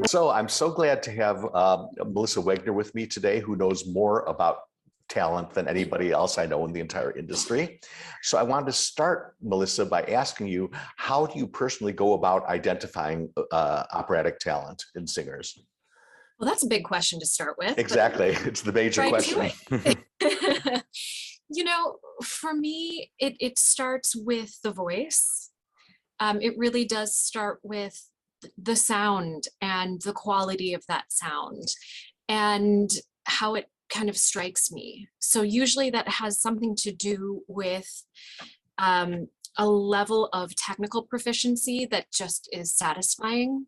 So I'm so glad to have Melissa Wegner with me today, who knows more about talent than anybody else I know in the entire industry. So I wanted to start, Melissa, by asking you, how do you personally go about identifying operatic talent in singers? Well, that's a big question to start with. Exactly. It's the major question. You know, for me, it starts with the voice. It really does start with the sound and the quality of that sound and how it kind of strikes me. So usually that has something to do with a level of technical proficiency that just is satisfying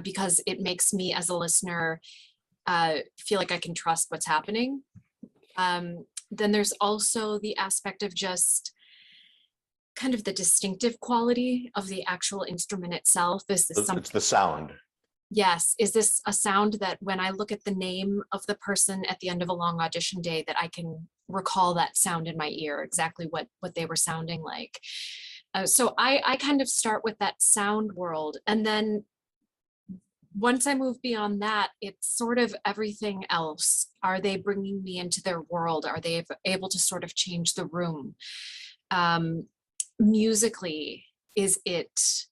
because it makes me as a listener feel like I can trust what's happening. Then there's also the aspect of just kind of the distinctive quality of the actual instrument itself. Is this something? It's the sound. Yes. Is this a sound that when I look at the name of the person at the end of a long audition day, that I can recall that sound in my ear, exactly what they were sounding like? So I kind of start with that sound world. And then once I move beyond that, it's sort of everything else. Are they bringing me into their world? Are they able to sort of change the room? Musically, is it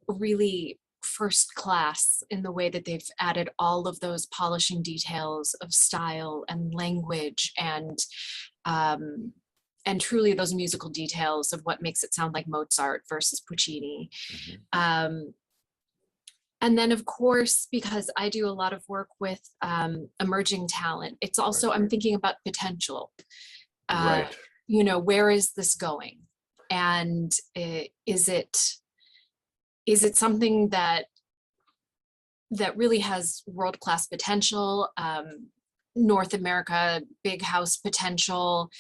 really first class in the way that they've added all of those polishing details of style and language and truly those musical details of what makes it sound like Mozart versus Puccini. Mm-hmm. And then, of course, because I do a lot of work with emerging talent, it's also, I'm thinking about potential. Right. You know, where is this going? And is it something that really has world-class potential, North America, big house potential?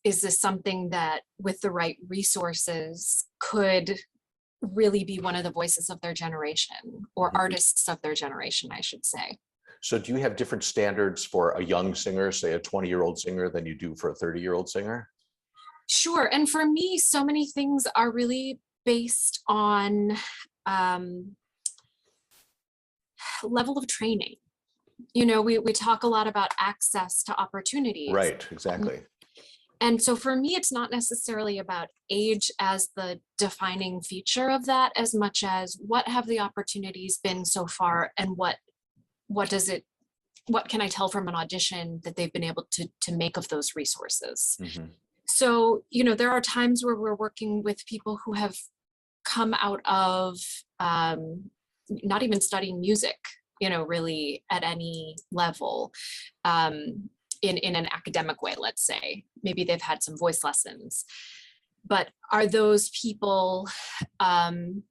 Is this something that with the right resources could really be one of the voices of their generation, or mm-hmm. artists of their generation, I should say? So do you have different standards for a young singer, say a 20-year-old singer, than you do for a 30-year-old singer? Sure. And for me, so many things are really based on level of training. You know, we talk a lot about access to opportunities. Right, exactly. And so for me, it's not necessarily about age as the defining feature of that, as much as what have the opportunities been so far, and what can I tell from an audition that they've been able to make of those resources? Mm-hmm. So, you know, there are times where we're working with people who have come out of not even studying music, you know, really at any level, in an academic way, let's say. Maybe they've had some voice lessons. But are those people then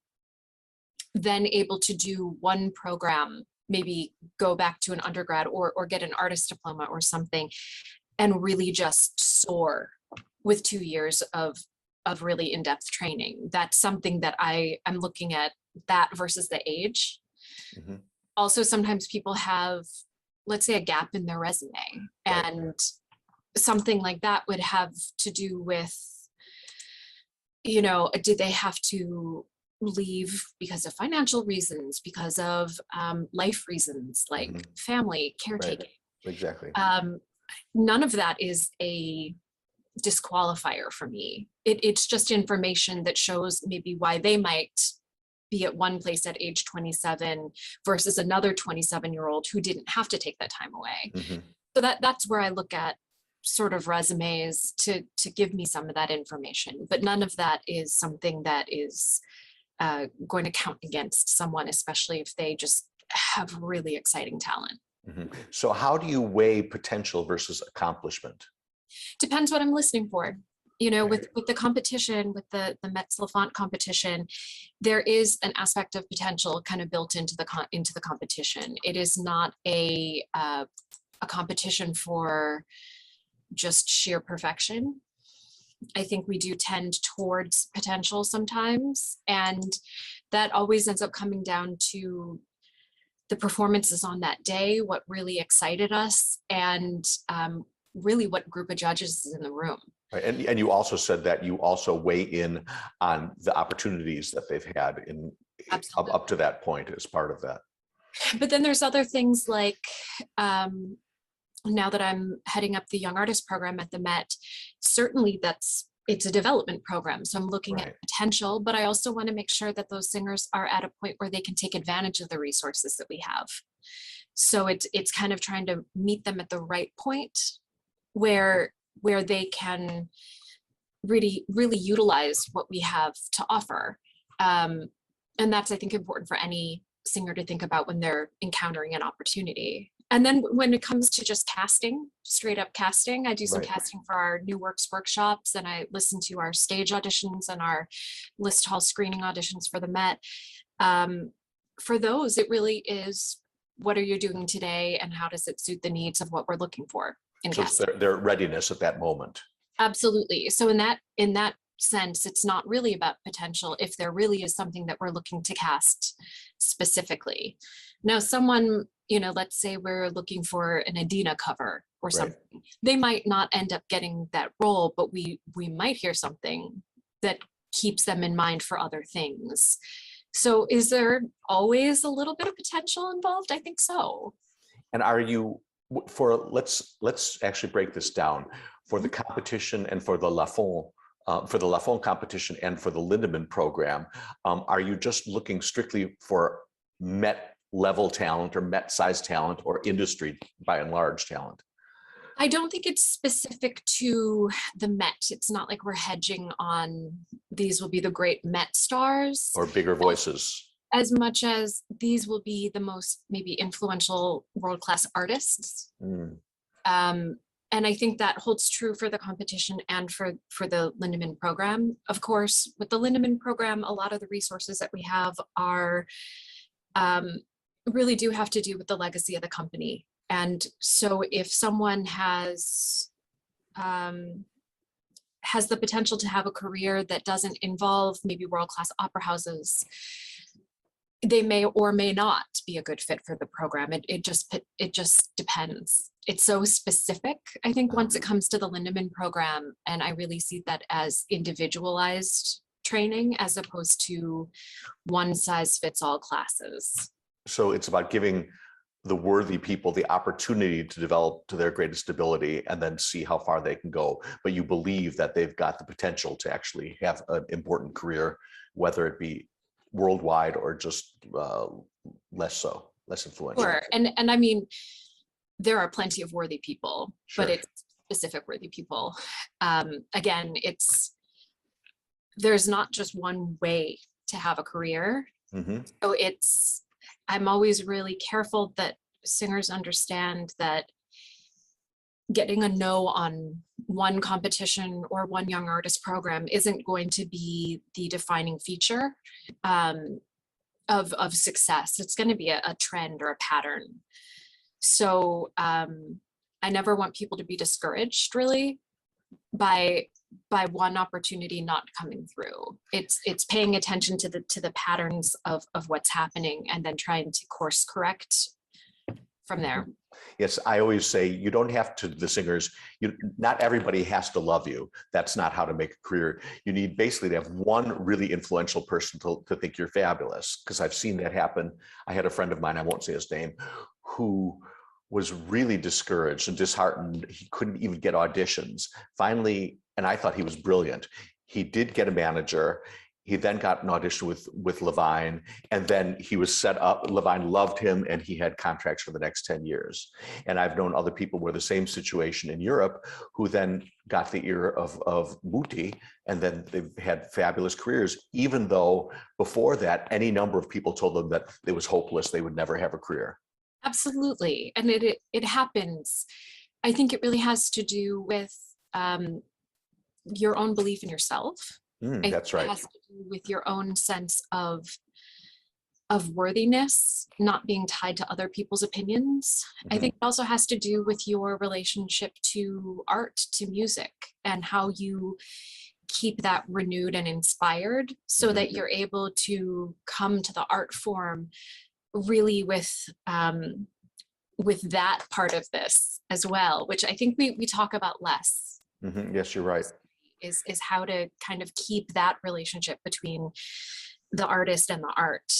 able to do one program, maybe go back to an undergrad or get an artist diploma or something, and really just soar with 2 years of really in-depth training? That's something that I'm looking at, that versus the age. Mm-hmm. Also, sometimes people have, let's say, a gap in their resume, and something like that would have to do with, you know, did they have to leave because of financial reasons, because of life reasons, like mm-hmm. family, caretaking? Right. Exactly. None of that is a disqualifier for me. It's just information that shows maybe why they might be at one place at age 27 versus another 27-year-old who didn't have to take that time away. Mm-hmm. So that's where I look at sort of resumes to give me some of that information, but none of that is something that is going to count against someone, especially if they just have really exciting talent. Mm-hmm. So how do you weigh potential versus accomplishment? Depends what I'm listening for. You know, with the competition, with the Metz Lafont competition, there is an aspect of potential kind of built into the competition. It is not a competition for just sheer perfection. I think we do tend towards potential sometimes, and that always ends up coming down to the performances on that day, what really excited us, and really what group of judges is in the room. Right. And you also said that you also weigh in on the opportunities that they've had in up to that point as part of that. But then there's other things like, now that I'm heading up the Young Artist program at the Met, certainly it's a development program. So I'm looking Right. at potential, but I also want to make sure that those singers are at a point where they can take advantage of the resources that we have. So it's kind of trying to meet them at the right point where they can really utilize what we have to offer. And that's, I think, important for any singer to think about when they're encountering an opportunity. And then when it comes to just casting, straight up casting, I do some Right. casting for our new works workshops, and I listen to our stage auditions and our list hall screening auditions for the Met. For those, it really is, what are you doing today and how does it suit the needs of what we're looking for in So it's casting? their readiness at that moment. Absolutely. So in that sense, it's not really about potential if there really is something that we're looking to cast specifically. Now, someone, let's say we're looking for an Adina cover or Right. something, they might not end up getting that role, but we might hear something that keeps them in mind for other things. So is there always a little bit of potential involved? I think so. And are you let's actually break this down for the competition and for the Lafon competition and for the Lindemann program. Are you just looking strictly for Met level talent or Met size talent or industry by and large talent? I don't think it's specific to the Met. It's not like we're hedging on these will be the great Met stars, Or bigger voices? as much as these will be the most maybe influential world-class artists. Mm. And I think that holds true for the competition and for the Lindemann program. Of course, with the Lindemann program, a lot of the resources that we have are really do have to do with the legacy of the company. And so if someone has the potential to have a career that doesn't involve maybe world-class opera houses, they may or may not be a good fit for the program. It just depends. It's so specific, I think, once it comes to the Lindemann program, and I really see that as individualized training as opposed to one size fits all classes. So it's about giving the worthy people the opportunity to develop to their greatest ability and then see how far they can go. But you believe that they've got the potential to actually have an important career, whether it be worldwide or just less influential. Sure. And I mean, there are plenty of worthy people, Sure. but it's specific worthy people. Again, there's not just one way to have a career. Mm-hmm. So I'm always really careful that singers understand that getting a no on one competition or one young artist program isn't going to be the defining feature of success. It's going to be a trend or a pattern. So I never want people to be discouraged really by one opportunity not coming through. It's paying attention to the patterns of what's happening and then trying to course correct from there. Yes, I always say you don't have to, the singers, not everybody has to love you. That's not how to make a career. You need basically to have one really influential person to think you're fabulous, because I've seen that happen. I had a friend of mine, I won't say his name, who was really discouraged and disheartened. He couldn't even get auditions. Finally, and I thought he was brilliant, he did get a manager. He then got an audition with Levine, and then he was set up. Levine loved him, and he had contracts for the next 10 years. And I've known other people where the same situation in Europe, who then got the ear of Muti, and then they've had fabulous careers, even though before that, any number of people told them that it was hopeless, they would never have a career. Absolutely, and it happens. I think it really has to do with your own belief in yourself. That's right. It has to do with your own sense of worthiness, not being tied to other people's opinions. I think it also has to do with your relationship to art, to music, and how you keep that renewed and inspired so that you're able to come to the art form really with that part of this as well, which I think we talk about less. Yes, you're right. Is how to kind of keep that relationship between the artist and the art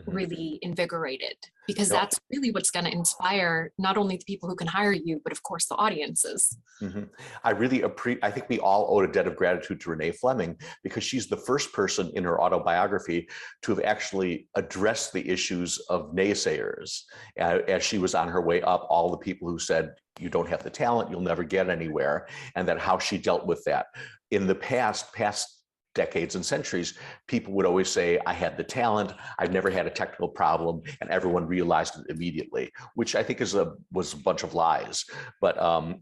Mhm. really invigorated, because No, that's really what's going to inspire not only the people who can hire you, but of course the audiences. mhm. I really appreciate, I think we all owe a debt of gratitude to Renee Fleming, because she's the first person in her autobiography to have actually addressed the issues of naysayers. As she was on her way up, all the people who said, you don't have the talent, you'll never get anywhere, and that how she dealt with that. In the past decades and centuries, people would always say, I had the talent, I've never had a technical problem, and everyone realized it immediately, which I think was a bunch of lies. But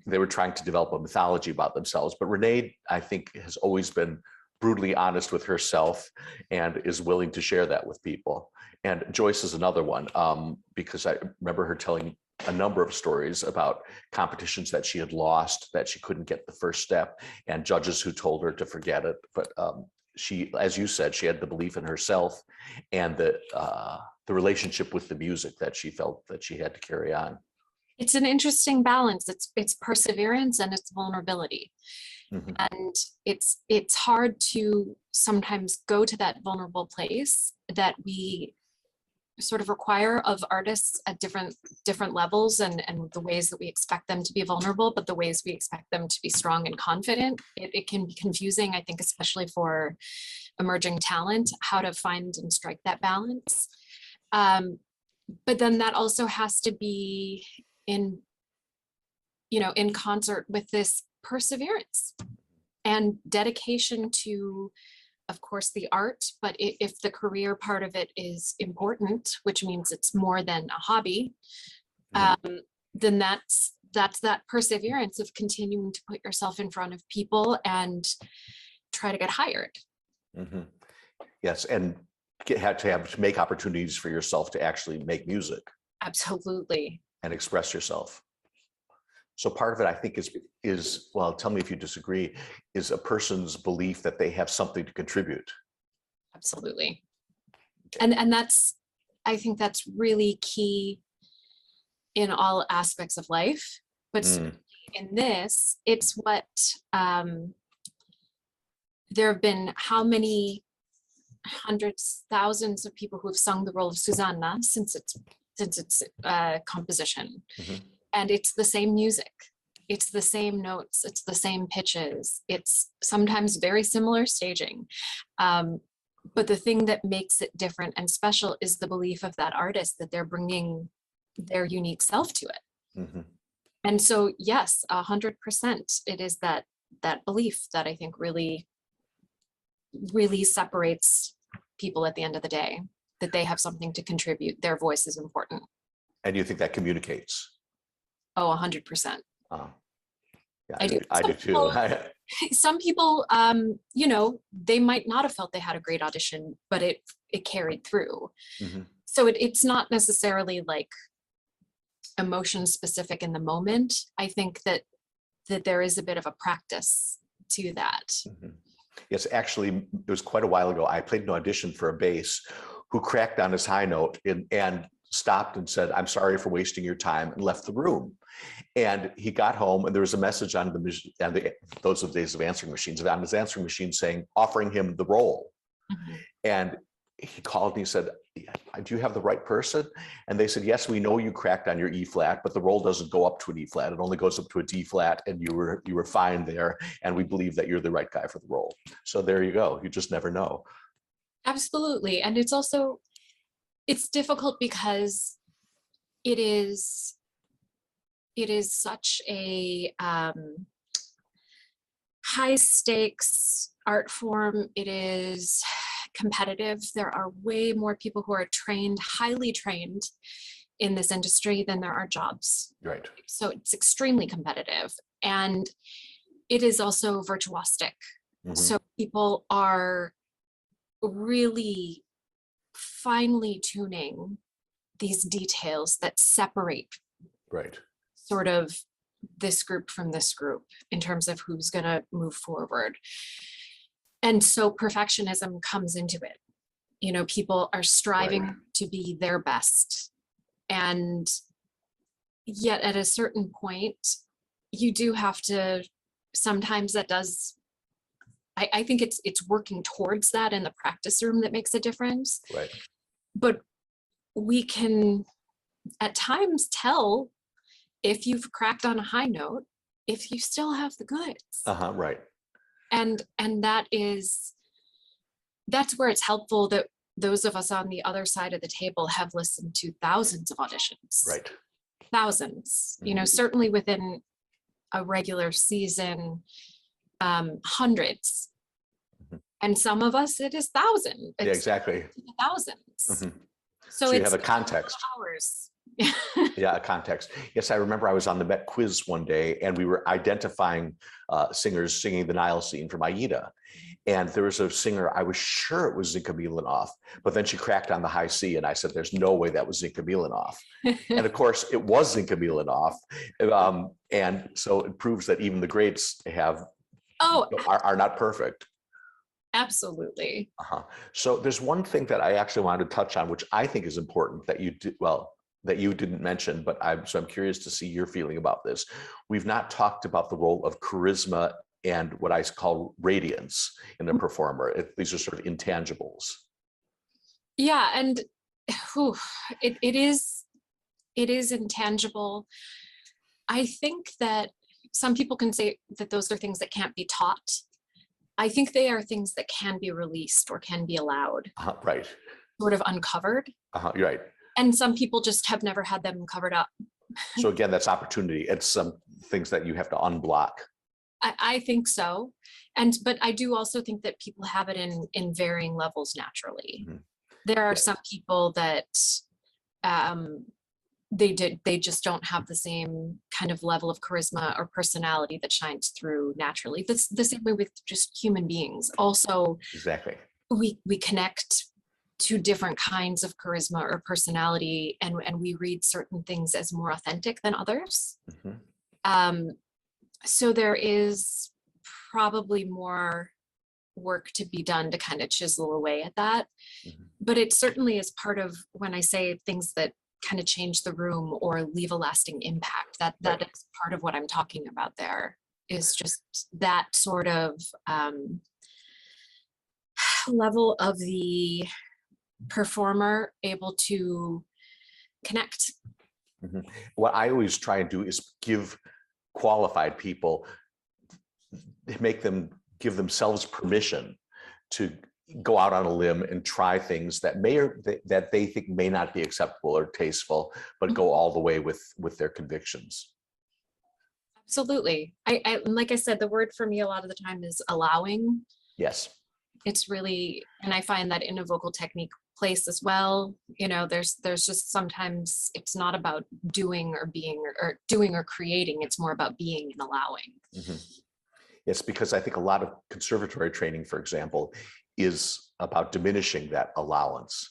they were trying to develop a mythology about themselves. But Renee, I think, has always been brutally honest with herself and is willing to share that with people. And Joyce is another one, because I remember her telling a number of stories about competitions that she had lost, that she couldn't get the first step, and judges who told her to forget it. But she, as you said, she had the belief in herself and the relationship with the music that she felt that she had to carry on. It's an interesting balance. It's perseverance and it's vulnerability. Mhm. And it's hard to sometimes go to that vulnerable place that we sort of require of artists at different levels, and the ways that we expect them to be vulnerable, but the ways we expect them to be strong and confident. It can be confusing, I think, especially for emerging talent, how to find and strike that balance. But then that also has to be in, in concert with this perseverance and dedication to, of course, the art, but if the career part of it is important, which means it's more than a hobby, then that's that perseverance of continuing to put yourself in front of people and try to get hired. Mhm. Yes, and had to have to make opportunities for yourself to actually make music Absolutely. and express yourself. So part of it, I think, is well, tell me if you disagree, is a person's belief that they have something to contribute. Absolutely. And that's, I think that's really key in all aspects of life, but in this, it's what there have been how many hundreds, thousands of people who have sung the role of Susanna since its composition. Mhm. And it's the same music. It's the same notes. It's the same pitches. It's sometimes very similar staging. But the thing that makes it different and special is the belief of that artist that they're bringing their unique self to it. Mhm. And so, yes, 100%, it is that belief that I think really separates people at the end of the day, that they have something to contribute. Their voice is important. And you think that communicates? Oh, 100%. Yeah, I do. I do too. Some people, they might not have felt they had a great audition, but it carried through. Mhm. So it's not necessarily like emotion specific in the moment. I think that there is a bit of a practice to that. Mhm. Yes, actually, it was quite a while ago. I played an audition for a bass who cracked on his high note and stopped and said, "I'm sorry for wasting your time," and left the room. And he got home, and there was a message on those of days of answering machines, on his answering machine saying, offering him the role. Mhm. And he called me and said, "Do you have the right person?" And they said, "Yes, we know you cracked on your E flat, but the roll doesn't go up to an E flat. It only goes up to a D flat, and you were fine there. And we believe that you're the right guy for the role." So there you go. You just never know. Absolutely. And it's difficult because it is such a high stakes art form. It is competitive. There are way more people who are highly trained in this industry than there are jobs. Right. So it's extremely competitive. And it is also virtuosic. Mhm. So people are really finely tuning these details that separate Right. sort of this group from this group in terms of who's going to move forward. And so perfectionism comes into it. People are striving to be their best. And yet at a certain point, you do have to, sometimes that does I think it's working towards that in the practice room that makes a difference. Right. But we can at times tell if you've cracked on a high note, if you still have the goods. Right. And that's where it's helpful that those of us on the other side of the table have listened to thousands of auditions. Right. Thousands, certainly within a regular season, hundreds. And some of us, it is thousands. Yeah, exactly. Thousands. So you have a context. Hours. Yeah, a context. Yes, I remember I was on the Met quiz one day and we were identifying singers singing the Nile scene from Aida. And there was a singer, I was sure it was Zinka Milanov, but then she cracked on the high C and I said, there's no way that was Zinka Milanov. And of course it was Zinka Milanov. And so it proves that even the greats are not perfect. Absolutely. So there's one thing that I actually wanted to touch on, which I think is important that you did, that you didn't mention, but I'm curious to see your feeling about this. We've not talked about the role of charisma and what I call radiance in a performer. These are sort of intangibles. Yeah, and it is intangible. I think that some people can say that those are things that can't be taught. I think they are things that can be released or can be allowed. Right. Sort of uncovered. You're right. And some people just have never had them covered up. So again, that's opportunity. It's some things that you have to unblock. I think so. But I do also think that people have it in varying levels naturally. There are some people that they just don't have the same kind of level of charisma or personality that shines through naturally. That's the same way with just human beings. Also, exactly. We connect to different kinds of charisma or personality, and we read certain things as more authentic than others. So there is probably more work to be done to kind of chisel away at that. But it certainly is part of when I say things that kind of change the room or leave a lasting impact, that is part of what I'm talking about there, is just that sort of level of the performer able to connect. What I always try and do is give qualified people, give themselves permission to go out on a limb and try things that that they think may not be acceptable or tasteful, but go all the way with their convictions. Absolutely. I like I said, the word for me a lot of the time is allowing. Yes. It's really, and I find that in a vocal technique place as well, there's just sometimes it's not about doing or being or doing or creating. It's more about being and allowing. Yes, because I think a lot of conservatory training, for example, is about diminishing that allowance,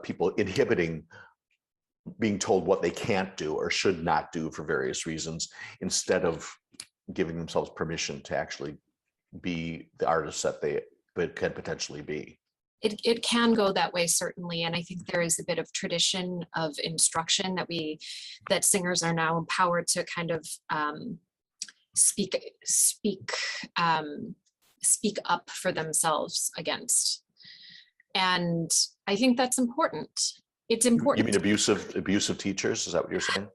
people inhibiting being told what they can't do or should not do for various reasons, instead of giving themselves permission to actually be the artists that they can potentially be. It can go that way, certainly. And I think there is a bit of tradition of instruction that singers are now empowered to kind of speak up for themselves against. And I think that's important. It's important. You mean abusive teachers? Is that what you're saying?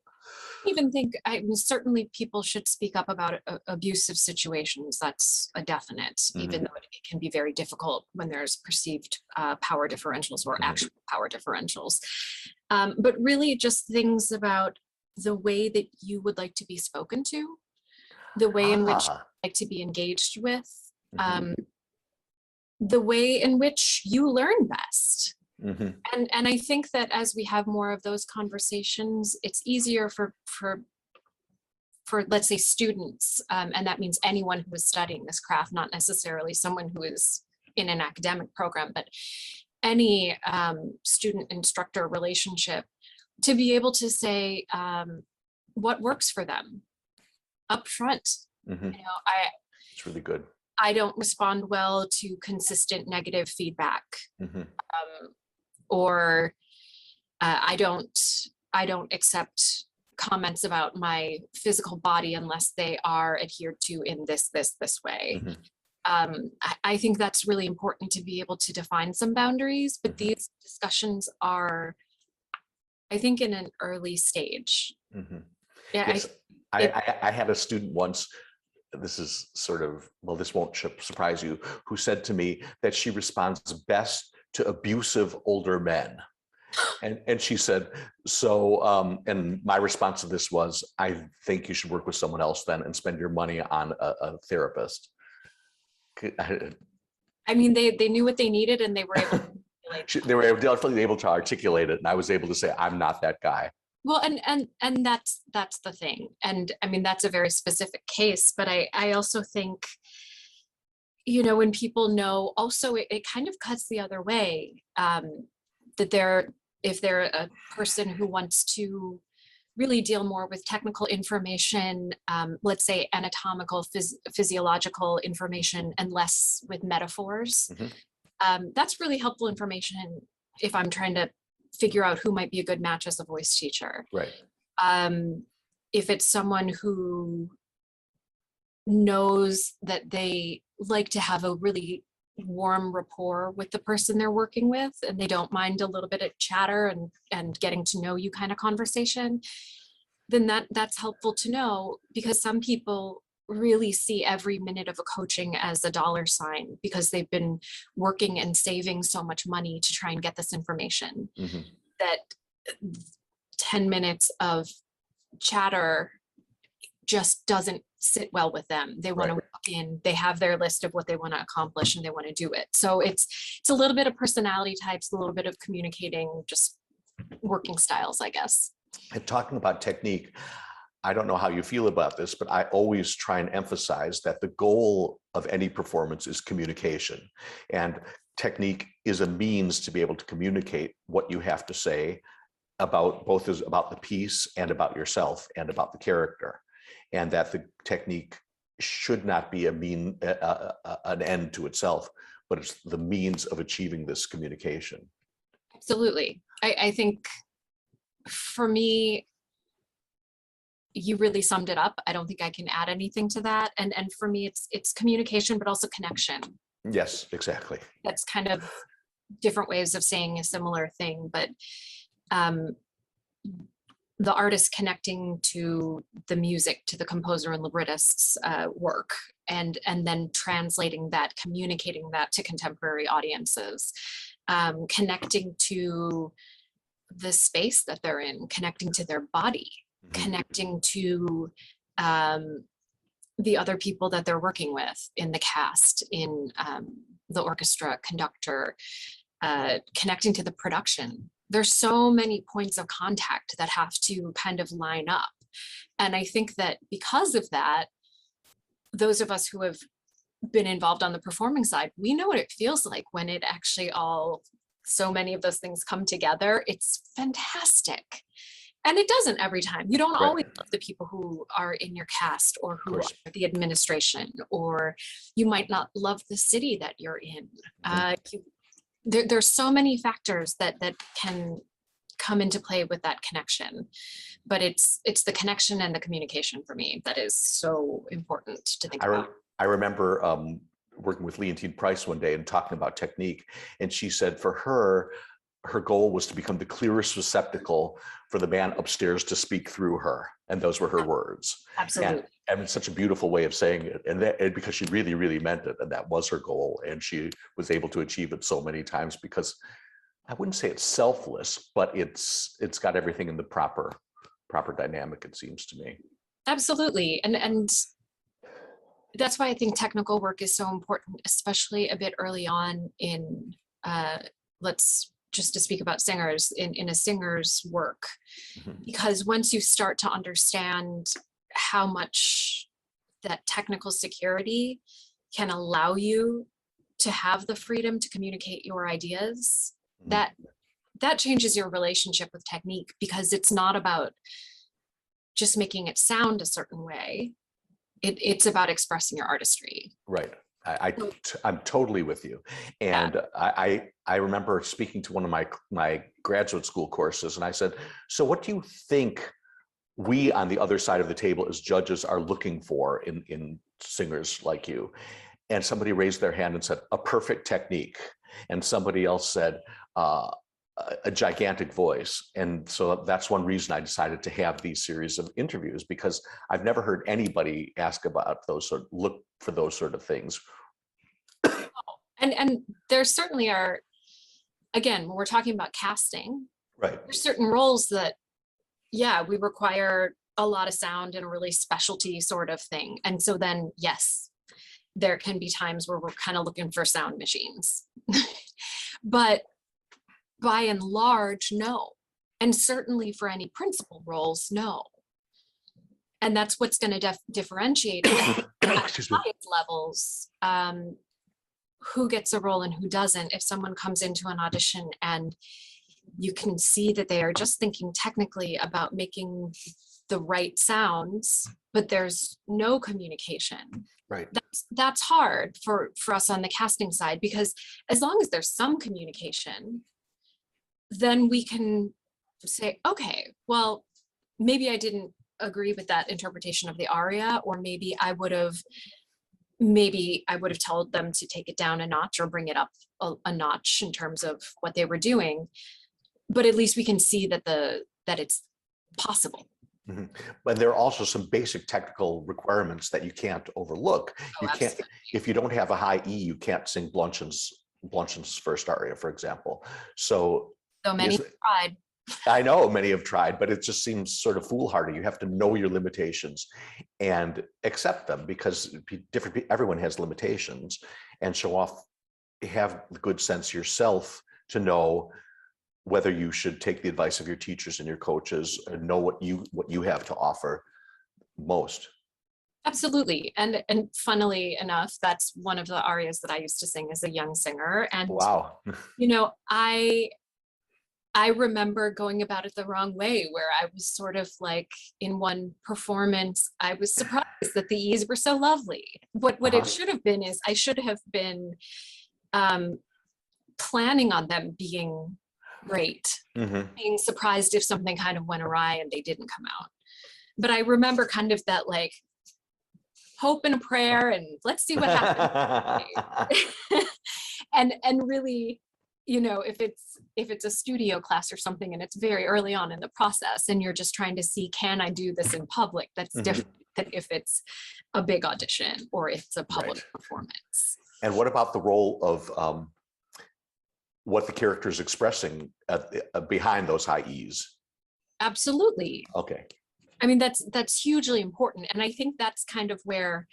I even think certainly people should speak up about abusive situations. That's a definite, even though it can be very difficult when there's perceived power differentials or actual power differentials. But really just things about the way that you would like to be spoken to, the way in which you'd like to be engaged with, the way in which you learn best. And I think that as we have more of those conversations, it's easier for let's say students, and that means anyone who is studying this craft, not necessarily someone who is in an academic program, but any student instructor relationship, to be able to say what works for them up front. It's really good. I don't respond well to consistent negative feedback. Or I don't accept comments about my physical body unless they are adhered to in this way. I think that's really important to be able to define some boundaries, but these discussions are, I think, in an early stage. Yeah, Yes, I had a student once, this is sort of, well, this won't surprise you, who said to me that she responds best to abusive older men. And she said, so, and my response to this was, I think you should work with someone else then and spend your money on a therapist. I mean, they knew what they needed and they were able to articulate They were definitely able to articulate it. And I was able to say, I'm not that guy. well, and that's the thing. And I mean, that's a very specific case, but I also think, you know, when people know, also it kind of cuts the other way, that if they're a person who wants to really deal more with technical information, let's say anatomical, physiological information, and less with metaphors. That's really helpful information if I'm trying to figure out who might be a good match as a voice teacher. Right. If it's someone who knows that they like to have a really warm rapport with the person they're working with, and they don't mind a little bit of chatter and getting to know you kind of conversation, then that's helpful to know, because some people really see every minute of a coaching as a dollar sign because they've been working and saving so much money to try and get this information, that 10 minutes of chatter just doesn't sit well with them. They want to walk in, they have their list of what they want to accomplish and they want to do it. So it's a little bit of personality types, a little bit of communicating, just working styles, I guess. And talking about technique, I don't know how you feel about this, but I always try and emphasize that the goal of any performance is communication. And technique is a means to be able to communicate what you have to say about about the piece and about yourself and about the character. And that the technique should not be an end to itself, but it's the means of achieving this communication. Absolutely. I think for me, you really summed it up. I don't think I can add anything to that. And for me, it's communication, but also connection. Yes, exactly. That's kind of different ways of saying a similar thing, but the artist connecting to the music, to the composer and librettist's work, and then translating that, communicating that to contemporary audiences, connecting to the space that they're in, connecting to their body, connecting to the other people that they're working with in the cast, in the orchestra, conductor, connecting to the production. There's so many points of contact that have to kind of line up. And I think that because of that, those of us who have been involved on the performing side, we know what it feels like when it actually so many of those things come together. It's fantastic. And it doesn't every time. You don't always love the people who are in your cast or who are the administration, or you might not love the city that you're in. There's so many factors that can come into play with that connection, but it's the connection and the communication for me that is so important to think about. I remember working with Leontine Price one day and talking about technique, and she said for her goal was to become the clearest receptacle for the man upstairs to speak through her, and those were her words. Absolutely. And it's such a beautiful way of saying it, and because she really, really meant it, and that was her goal, and she was able to achieve it so many times because I wouldn't say it's selfless, but it's got everything in the proper dynamic, it seems to me. Absolutely, and that's why I think technical work is so important, especially a bit early on in let's just to speak about singers, in a singer's work, because once you start to understand how much that technical security can allow you to have the freedom to communicate your ideas, that changes your relationship with technique, because it's not about just making it sound a certain way. It's about expressing your artistry. Right. I'm totally with you. And I remember speaking to one of my graduate school courses, and I said, so what do you think we on the other side of the table as judges are looking for in singers like you? and somebody raised their hand and said, a perfect technique. And somebody else said, a gigantic voice. And so that's one reason I decided to have these series of interviews, because I've never heard anybody ask about look for those sort of things. And there certainly are, again, when we're talking about casting, right, there's certain roles that, yeah, we require a lot of sound and a really specialty sort of thing. And so then, yes, there can be times where we're kind of looking for sound machines. But by and large, no. And certainly for any principal roles, no. And that's what's going to differentiate at highest levels, who gets a role and who doesn't. If someone comes into an audition and you can see that they are just thinking technically about making the right sounds, but there's no communication. Right. That's hard for us on the casting side, because as long as there's some communication, then we can say, okay, well, maybe I didn't agree with that interpretation of the aria, or maybe I would have told them to take it down a notch or bring it up a notch in terms of what they were doing. But at least we can see that it's possible. Mm-hmm. But there are also some basic technical requirements that you can't overlook. You can't, if you don't have a high E, you can't sing Blunchen's first aria, for example. So many have tried. I know many have tried, but it just seems sort of foolhardy. You have to know your limitations and accept them, because everyone has limitations, and have the good sense yourself to know whether you should take the advice of your teachers and your coaches and know what you have to offer most. Absolutely. And funnily enough, that's one of the arias that I used to sing as a young singer. And wow. I remember going about it the wrong way, where I was sort of like, in one performance, I was surprised that the E's were so lovely. What it should have been is I should have been planning on them being great, being surprised if something kind of went awry and they didn't come out. But I remember kind of that like hope and a prayer and let's see what happens. and really, if it's a studio class or something and it's very early on in the process and you're just trying to see, can I do this in public? That's different than if it's a big audition or if it's a public performance. And what about the role of what the character is expressing behind those high E's? Absolutely. Okay. I mean, that's hugely important. And I think that's kind of where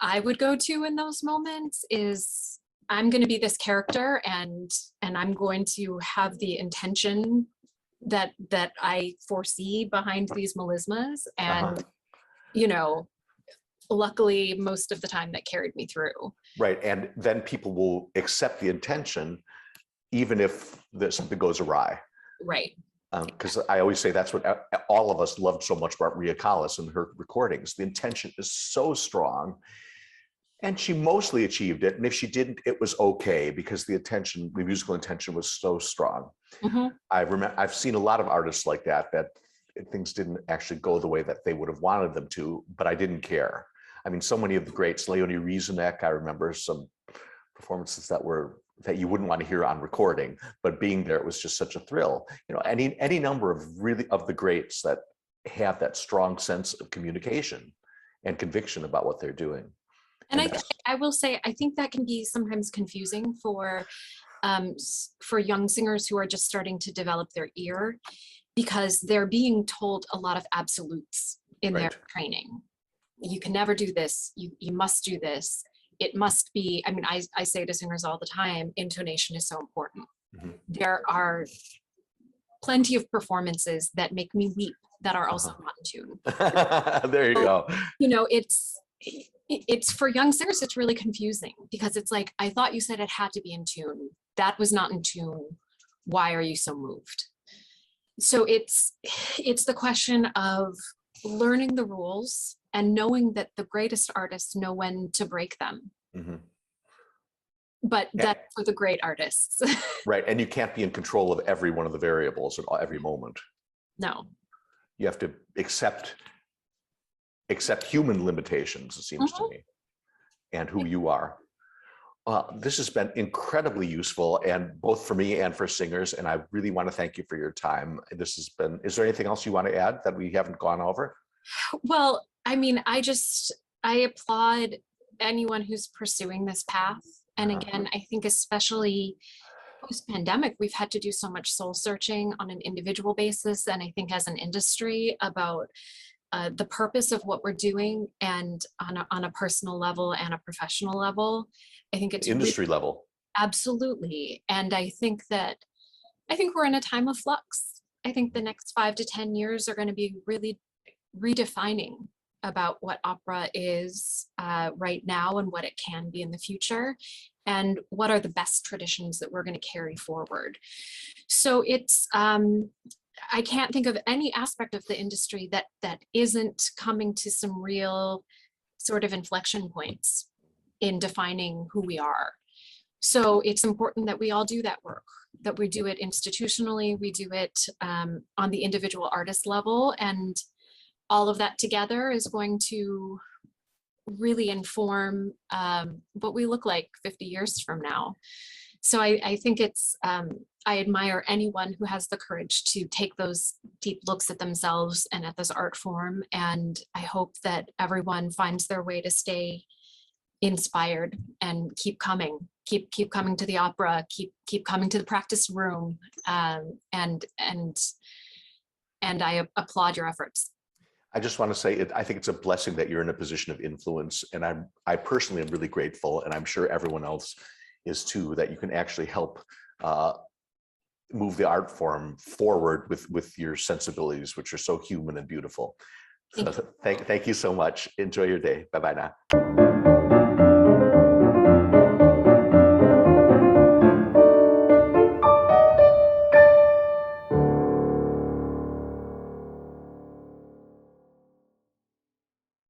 I would go to in those moments is I'm going to be this character and I'm going to have the intention that I foresee behind these melismas. And, luckily, most of the time that carried me through. Right. And then people will accept the intention, even if something goes awry. Right. Because I always say that's what all of us loved so much about Rhea Collis and her recordings. The intention is so strong. And she mostly achieved it. And if she didn't, it was okay, because the musical intention was so strong. I've seen a lot of artists like that things didn't actually go the way that they would have wanted them to, but I didn't care. I mean, so many of the greats, Leonie Rieseneck, I remember some performances that you wouldn't want to hear on recording, but being there, it was just such a thrill. Any number of the greats that have that strong sense of communication and conviction about what they're doing. And I will say, I think that can be sometimes confusing for young singers who are just starting to develop their ear, because they're being told a lot of absolutes in their training. You can never do this. You must do this. It must be, I mean, I say to singers all the time, intonation is so important. There are plenty of performances that make me weep that are also not in tune. There you go. It's for young singers, it's really confusing, because it's like, I thought you said it had to be in tune. That was not in tune. Why are you so moved? So it's the question of learning the rules and knowing that the greatest artists know when to break them. But that's for the great artists. Right. And you can't be in control of every one of the variables at every moment. No. You have to accept human limitations, it seems to me. and who you are. This has been incredibly useful, and both for me and for singers, and I really want to thank you for your time. This has been, is there anything else you want to add that we haven't gone over? Well, I mean, I applaud anyone who's pursuing this path. And again, I think especially post-pandemic, we've had to do so much soul searching on an individual basis, and I think as an industry about the purpose of what we're doing, and on a personal level and a professional level. I think it's Industry level. absolutely. And I think we're in a time of flux. I think the next 5 to 10 years are going to be really redefining about what opera is right now and what it can be in the future, and what are the best traditions that we're going to carry forward. So it's I can't think of any aspect of the industry that isn't coming to some real sort of inflection points in defining who we are. So it's important that we all do that work, that we do it institutionally, we do it on the individual artist level, and all of that together is going to really inform what we look like 50 years from now. So I think it's, I admire anyone who has the courage to take those deep looks at themselves and at this art form. And I hope that everyone finds their way to stay inspired and keep coming to the opera, keep coming to the practice room. And I applaud your efforts. I just want to say, I think it's a blessing that you're in a position of influence. And I personally am really grateful, and I'm sure everyone else is too, that you can actually help move the art form forward with your sensibilities, which are so human and beautiful. So thank you so much. Enjoy your day. Bye-bye now.